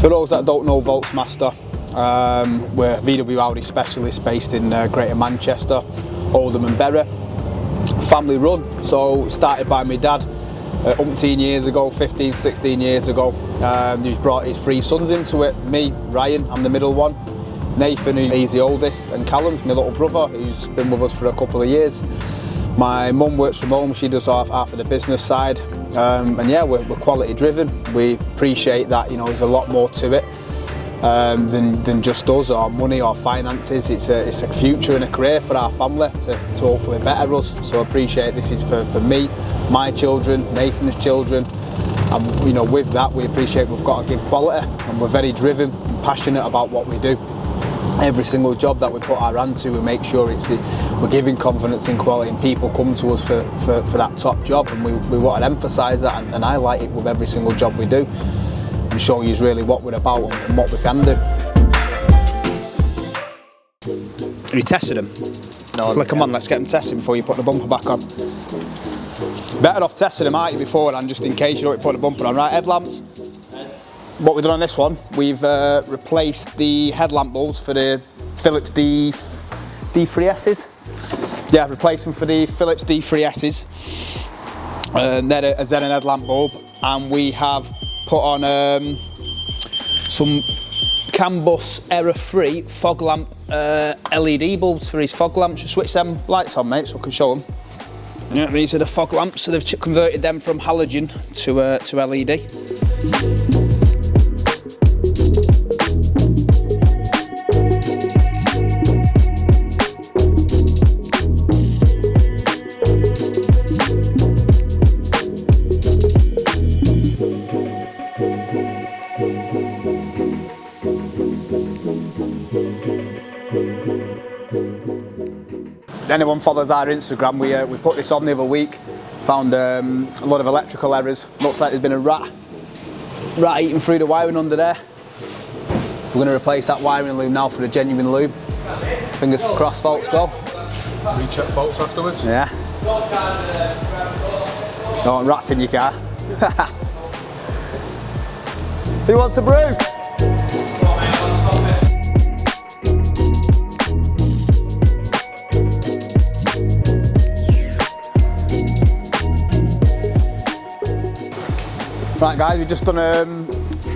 For those that don't know Volksmaster, we're VW Audi specialists based in Greater Manchester, Oldham and Bury. Family run, so started by my dad umpteen years ago, 15, 16 years ago. He's brought his 3 sons into it. Me, Ryan, I'm the middle one. Nathan, he's the oldest, and Callum, my little brother, who's been with us for a couple of years. My mum works from home, she does half of the business side. And yeah, we're quality driven. We appreciate that, you know, there's a lot more to it than just us or money or finances. It's a future and a career for our family to hopefully better us. So I appreciate this is for me, my children, Nathan's children. And you know, with that we appreciate we've got to give quality, and we're very driven and passionate about what we do. Every single job that we put our hand to, we make sure we're giving confidence in quality, and people come to us for that top job, and we want to emphasise that and highlight it with every single job we do, and show you really what we're about and what we can do. Have you tested them? No. Flick them on, let's get them tested before you put the bumper back on. Better off testing them, aren't you, beforehand, just in case you don't put the bumper on. Right, headlamps. What we've done on this one, we've replaced the headlamp bulbs for the Philips D3Ss. Yeah, replaced them for the Philips D3Ss. They're a Zen headlamp bulb, and we have put on some CAN bus error-free fog lamp LED bulbs for his fog lamps. Just switch them lights on, mate, so I can show them. Yeah, these are the fog lamps, so they've converted them from halogen to LED. Anyone follows our Instagram, we put this on the other week, found a lot of electrical errors. Looks like there's been a rat eating through the wiring under there. We're going to replace that wiring loom now for a genuine loom. Fingers crossed, faults go. We check faults afterwards? Yeah. Don't want rats in your car. Who wants a brew? Right guys, we've just done an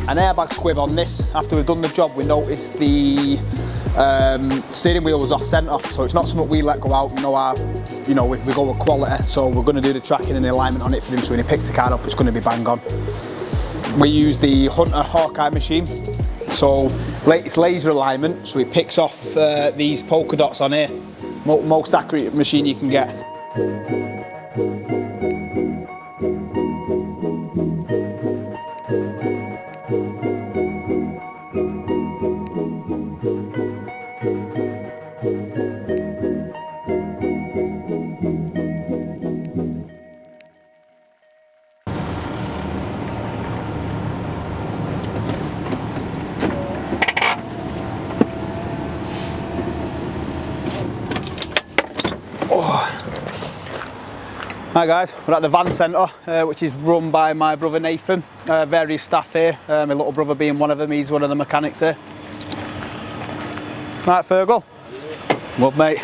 airbag squib on this. After we've done the job, we noticed the steering wheel was off centre, so it's not something we let go out. We go with quality, so we're going to do the tracking and the alignment on it for him, so when he picks the car up, it's going to be bang on. We use the Hunter Hawkeye machine, so it's laser alignment, so it picks off these polka dots on here. Most accurate machine you can get. Hi guys, we're at the van centre, which is run by my brother Nathan. Various staff here, my little brother being one of them, he's one of the mechanics here. Right, Fergal? What, mate?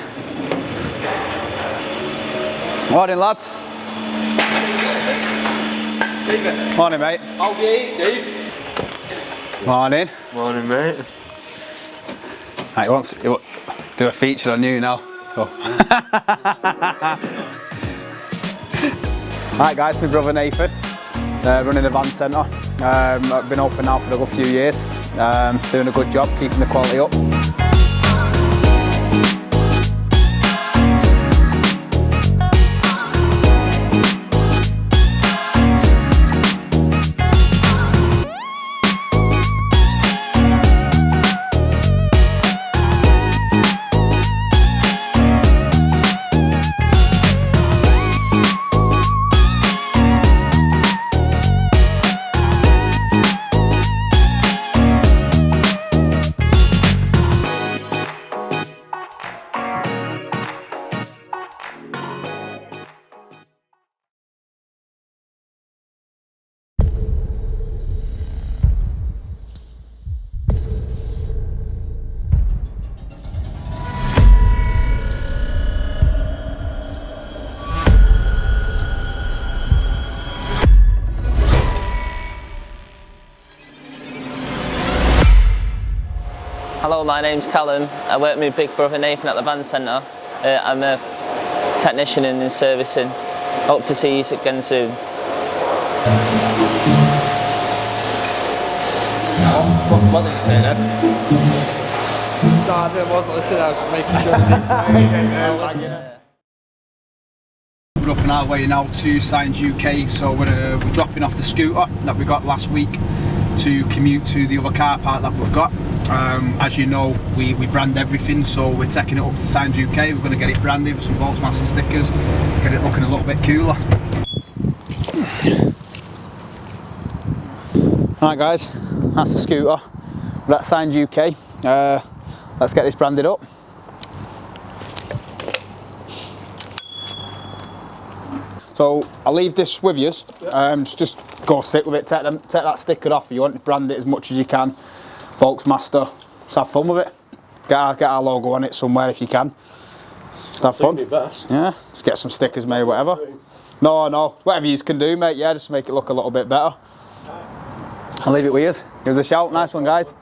Morning, lads. Morning, mate. How do you eat, Dave? Morning. Morning, mate. Right, he wants to do a feature on you now. So. Right guys, my brother Nathan, running the van centre. I've been open now for a good few years, doing a good job, keeping the quality up. Hello, my name's Callum. I work with my big brother Nathan at the van centre. I'm a technician in servicing. Hope to see you again soon. What did you say then? No, I wasn't listening, I was making sure it was in. We're up on our way now to Signs UK, so we're dropping off the scooter that we got last week to commute to the other car park that we've got. As you know, we brand everything, so we're taking it up to Signs UK. We're going to get it branded with some Volksmaster stickers, get it looking a little bit cooler. Alright guys, that's the scooter. We're at Signs UK. Let's get this branded up. So I'll leave this with you. Just go sit with it, take that sticker off. You want to brand it as much as you can. Volksmaster. Just have fun with it. Get our logo on it somewhere if you can. Just have fun. Yeah. Just get some stickers made, whatever. No, whatever you can do, mate. Yeah, just make it look a little bit better. I'll leave it with you. Give us a shout. Nice one, guys.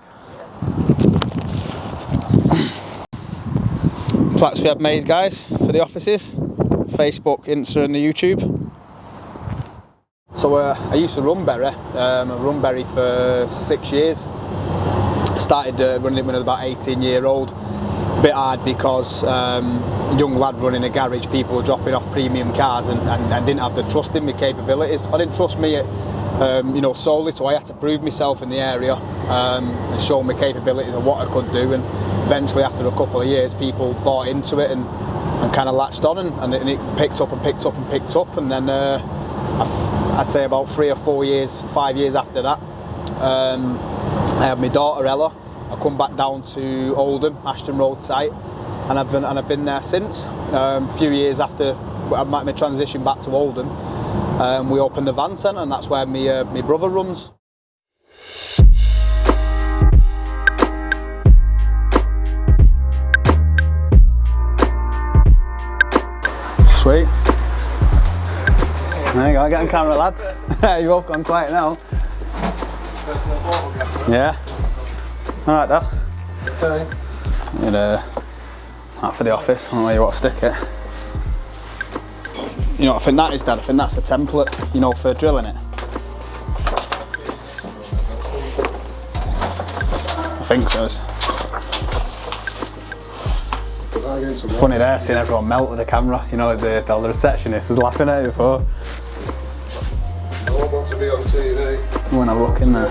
Plaques we have made, guys, for the offices. Facebook, Insta and the YouTube. So I used to run Berry. I run Berry for 6 years. Started running it when I was about 18-year-old. A bit hard because a young lad running a garage, people were dropping off premium cars and didn't have the trust in my capabilities. I didn't trust me, you know, solely, so I had to prove myself in the area and show my capabilities of what I could do. And eventually, after a couple of years, people bought into it and kind of latched on, and it picked up and picked up and picked up. And then I'd say about 3 or 4 years, 5 years after that, I had my daughter Ella. I come back down to Oldham, Ashton Road site, and I've been there since. A few years after my transition back to Oldham, we opened the van centre, and that's where my brother runs. Sweet. There you go, get on camera, lads. You've both gone quiet now. Yeah. Alright, Dad. Okay. Need that for the office. I don't know where you want to stick it. You know what I think that is, Dad? I think that's a template, you know, for drilling it. I think so. Funny there, seeing everyone melt with the camera. You know, the receptionist was laughing at it before. No one wants to be on TV. When I look in there.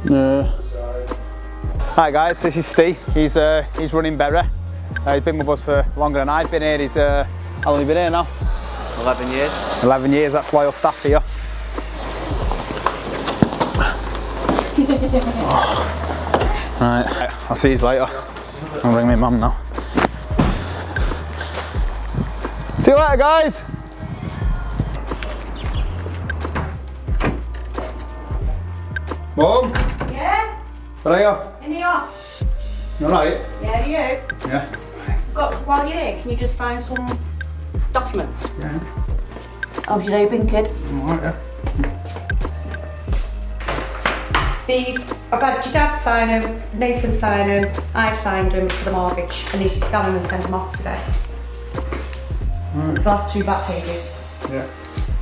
Yeah. Hi guys, this is Steve. He's running Berry. He's been with us for longer than I've been here. He's how long have you been here now? 11 years. 11 years. That's loyal staff here. Right, I'll see you later. I'll ring my mum now. See you later, guys. Mum? Yeah? Where are In the office? you? Alright? Yeah, you? Yeah. While you're here, can you just sign some documents? Yeah. How's your day been, kid? Alright, yeah. These, I've had your dad sign them, Nathan sign them, I've signed them for the mortgage. I need to scan them and send them off today. Right. The last 2 back pages. Yeah.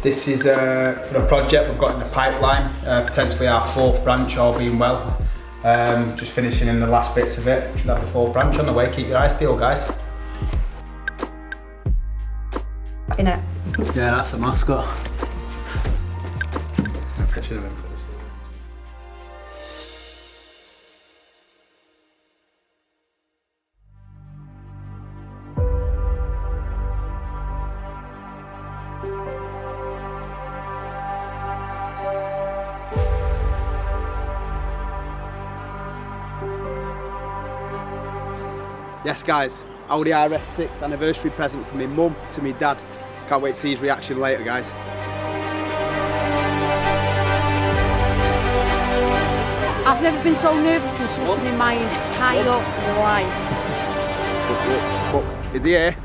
This is for a project we've got in the pipeline, potentially our 4th branch, all being well. Just finishing in the last bits of it. Should have the 4th branch on the way. Keep your eyes peeled, guys. In it. Yeah, that's the mascot. A picture of him for this. Yes guys, Audi RS6 anniversary present from my mum to my dad. Can't wait to see his reaction later, guys. I've never been so nervous and something in my entire life. Is he here?